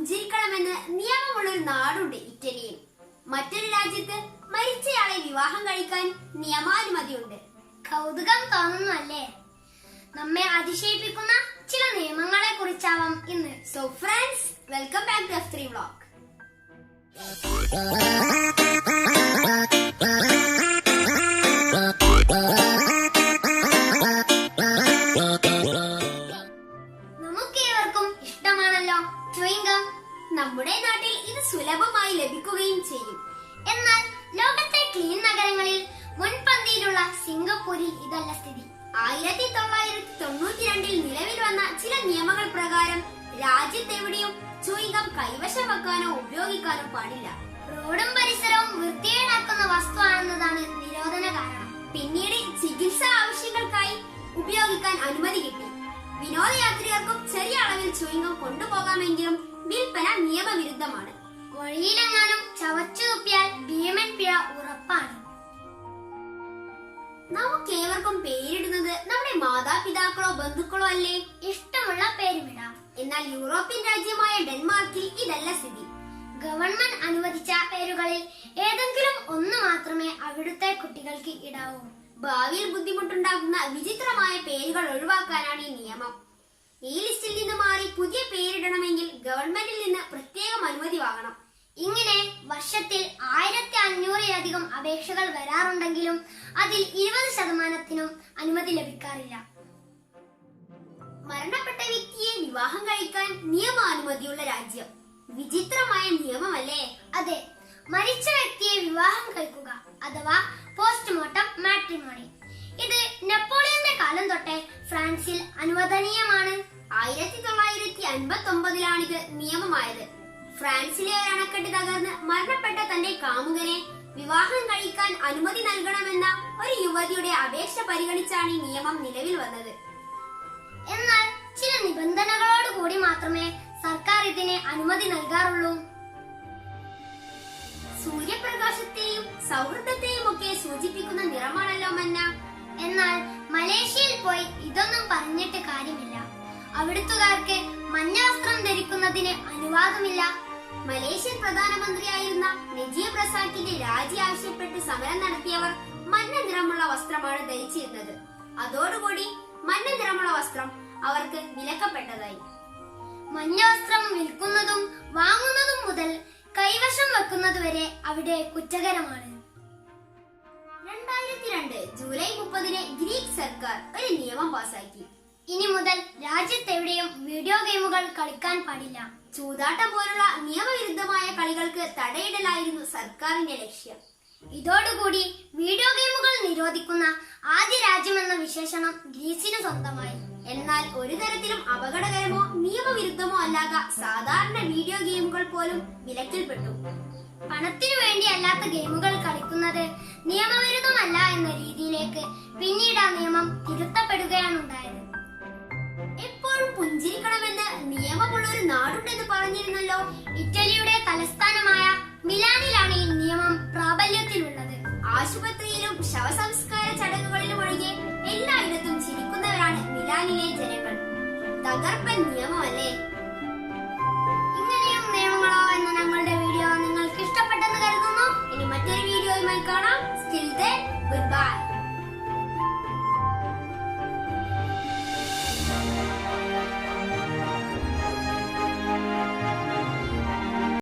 പുഞ്ചിരിക്കണമെന്ന് നിയമമുള്ളൊരു നാടുണ്ട് ഇറ്റലിയിൽ. മറ്റൊരു രാജ്യത്ത് മരിച്ചയാളെ വിവാഹം കഴിക്കാൻ നിയമാനുമതിയുണ്ട്. കൗതുകം തോന്നുന്നു അല്ലേ? നമ്മെ അതിശയിപ്പിക്കുന്ന ചില നിയമങ്ങളെ കുറിച്ചാവാം ഇന്ന്. So friends, welcome back to F3 vlog. നമുക്കേവർക്കും ഇഷ്ടമാണല്ലോ ച്യൂയിംഗം. നമ്മുടെ നാട്ടിൽ ഇത് സുലഭമായി ലഭിക്കുകയും ചെയ്യും. എന്നാൽ ലോകത്തെ ക്ലീൻ നഗരങ്ങളിൽ മുൻപന്തിയിലുള്ള സിംഗപ്പൂരിൽ ഇതല്ല സ്ഥിതി. 1992 നിലവിൽ വന്ന ചില നിയമങ്ങൾ പ്രകാരം രാജ്യത്തെവിടെയും ച്യൂയിംഗം കൈവശം വെക്കാനോ ഉപയോഗിക്കാനോ പാടില്ല. റോഡും പരിസരവും വൃത്തികേടാക്കുന്ന വസ്തുവാണെന്നതാണ് നിരോധന കാരണം. പിന്നീട് ചികിത്സാ ആവശ്യങ്ങൾക്കായി ഉപയോഗിക്കാൻ അനുമതി കിട്ടി. വിനോദയാത്രികർക്കും ചെറിയ അളവിൽ ച്യൂയിംഗം കൊണ്ടുപോകാമെങ്കിലും വിൽപ്പന നിയമവിരുദ്ധമാണ്. വഴിയിലെങ്ങാനും ചവച്ചു തുപ്പിയാൽ ഭീമൻ പിഴ ഉറപ്പാണ്. നമുക്കേവർക്കും പേരിടുന്നത് നമ്മുടെ മാതാപിതാക്കളോ ബന്ധുക്കളോ അല്ലേ? ഇഷ്ടമുള്ള പേരുമിടാം. എന്നാൽ യൂറോപ്യൻ രാജ്യമായ ഡെൻമാർക്കിൽ ഇതല്ല സ്ഥിതി. ഗവൺമെന്റ് അനുവദിച്ച പേരുകളിൽ ഏതെങ്കിലും ഒന്ന് മാത്രമേ അവിടുത്തെ കുട്ടികൾക്ക് ഇടാവൂ. ഭാവിയിൽ ബുദ്ധിമുട്ടുണ്ടാക്കുന്ന വിചിത്രമായ പേരുകൾ ഒഴിവാക്കാനാണ് ഈ നിയമം. ഈ ലിസ്റ്റിൽ നിന്ന് മാറി പുതിയ പേരിടണമെങ്കിൽ ഗവൺമെന്റിൽ നിന്ന് പ്രത്യേകം അനുമതി വാങ്ങണം. ഇങ്ങനെ വർഷത്തിൽ 1500-ലധികം അപേക്ഷകൾ വരാറുണ്ടെങ്കിലും അതിൽ 20% അനുമതി ലഭിക്കാറില്ല. മരണപ്പെട്ട വ്യക്തിയെ വിവാഹം കഴിക്കാൻ നിയമാനുമതിയുള്ള രാജ്യം. വിചിത്രമായ നിയമമല്ലേ? അതെ, മരിച്ച വ്യക്തിയെ വിവാഹം കഴിക്കുക അഥവാ പോസ്റ്റ്മോർട്ടം മാട്രിമോണി. ഇത് നെപ്പോളിയന്റെ കാലം തൊട്ടേ ഫ്രാൻസിൽ അനുവദനീയമാണ്. 1959-ലാണിത് നിയമമായത്. ഫ്രാൻസിലെ ഒരു അണക്കെട്ട് തകർന്ന് മരണപ്പെട്ട തന്റെ കാമുകനെ വിവാഹം കഴിക്കാൻ അനുമതി നൽകണമെന്ന ഒരു യുവതിയുടെ അപേക്ഷ പരിഗണിച്ചാണ് ഈ നിയമം നിലവിൽ വന്നത്. എന്നാൽ ചില നിബന്ധനകളോട് കൂടി മാത്രമേ സർക്കാർ ഇതിന് അനുമതി നൽകാറുള്ളൂ. സൂര്യപ്രകാശത്തെയും സൗഹൃദത്തെയും ഒക്കെ സൂചിപ്പിക്കുന്ന നിറമാണല്ലോ മഞ്ഞ. എന്നാൽ മലേഷ്യയിൽ പോയി ഇതൊന്നും പറഞ്ഞിട്ട് കാര്യമില്ല. അവിടുത്തുകാർക്ക് മഞ്ഞ വസ്ത്രം ധരിക്കുന്നതിന് അനുവാദമില്ല. മലേഷ്യൻ പ്രധാനമന്ത്രിയായിരുന്ന നജീബ് റസാക്കിന്റെ രാജി ആവശ്യപ്പെട്ട് സമരം നടത്തിയവർ മഞ്ഞ നിറമുള്ള വസ്ത്രമാണ് ധരിച്ചിരുന്നത്. അതോടുകൂടി മഞ്ഞ നിറമുള്ള വസ്ത്രം അവർക്ക് വിലക്കപ്പെട്ടതായി. മഞ്ഞ വസ്ത്രം വിൽക്കുന്നതും വാങ്ങുന്നതും മുതൽ കൈവശം വെക്കുന്നതുവരെ അവിടെ കുറ്റകരമാണ്. 2002 ജൂലൈ 30-ന് ഗ്രീക്ക് സർക്കാർ ഒരു നിയമം പാസാക്കി. ഇനി മുതൽ രാജ്യത്തെവിടെയും വീഡിയോ ഗെയിമുകൾ കളിക്കാൻ പാടില്ല. ചൂതാട്ടം പോലുള്ള നിയമവിരുദ്ധമായ കളികൾക്ക് തടയിടലായിരുന്നു സർക്കാരിന്റെ ലക്ഷ്യം. ഇതോടുകൂടി വീഡിയോ ഗെയിമുകൾ നിരോധിക്കുന്ന ആദ്യ രാജ്യമെന്ന വിശേഷണം ഗ്രീസിന് സ്വന്തമായി. എന്നാൽ ഒരു തരത്തിലും അപകടകരമോ നിയമവിരുദ്ധമോ അല്ലാത്ത സാധാരണ വീഡിയോ ഗെയിമുകൾ പോലും വിലക്കിൽപ്പെട്ടു. പണത്തിനു വേണ്ടി അല്ലാത്ത ഗെയിമുകൾ കളിക്കുന്നത് നിയമവിരുദ്ധമല്ല എന്ന രീതിയിലേക്ക് പിന്നീട് ആ നിയമം തിരുത്തപ്പെടുകയാണ് ഉണ്ടായത്. എപ്പോഴും പുഞ്ചിരിക്കണമെന്ന് നിയമമുള്ള ഒരു നാടുണ്ടെന്ന് പറഞ്ഞിരുന്നല്ലോ. ഇറ്റലിയുടെ തലസ്ഥാനമായ മിലാനിലാണ് ഈ നിയമം പ്രാബല്യത്തിലുള്ളത്. ആശുപത്രിയിലും ശവസംസ്കാര ചടങ്ങുകളിലും ഒഴികെ എല്ലായിടത്തും ചിരിക്കുന്നവരാണ് മിലാനിലെ ജനങ്ങൾ. തകർപ്പൻ നിയമമല്ലേ?